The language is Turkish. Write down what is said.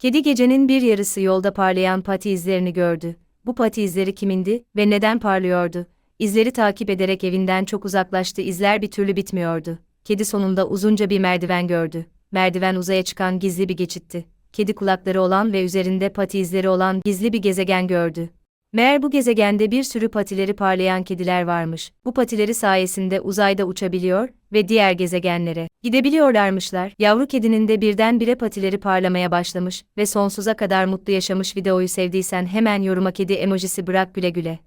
Kedi gecenin bir yarısı yolda parlayan pati izlerini gördü. Bu pati izleri kimindi ve neden parlıyordu? İzleri takip ederek evinden çok uzaklaştı. İzler bir türlü bitmiyordu. Kedi sonunda uzunca bir merdiven gördü. Merdiven uzaya çıkan gizli bir geçitti. Kedi kulakları olan ve üzerinde pati izleri olan gizli bir gezegen gördü. Meğer bu gezegende bir sürü patileri parlayan kediler varmış. Bu patileri sayesinde uzayda uçabiliyor ve diğer gezegenlere gidebiliyorlarmışlar. Yavru kedinin de birdenbire patileri parlamaya başlamış ve sonsuza kadar mutlu yaşamış. Videoyu sevdiysen hemen yoruma kedi emojisi bırak, güle güle.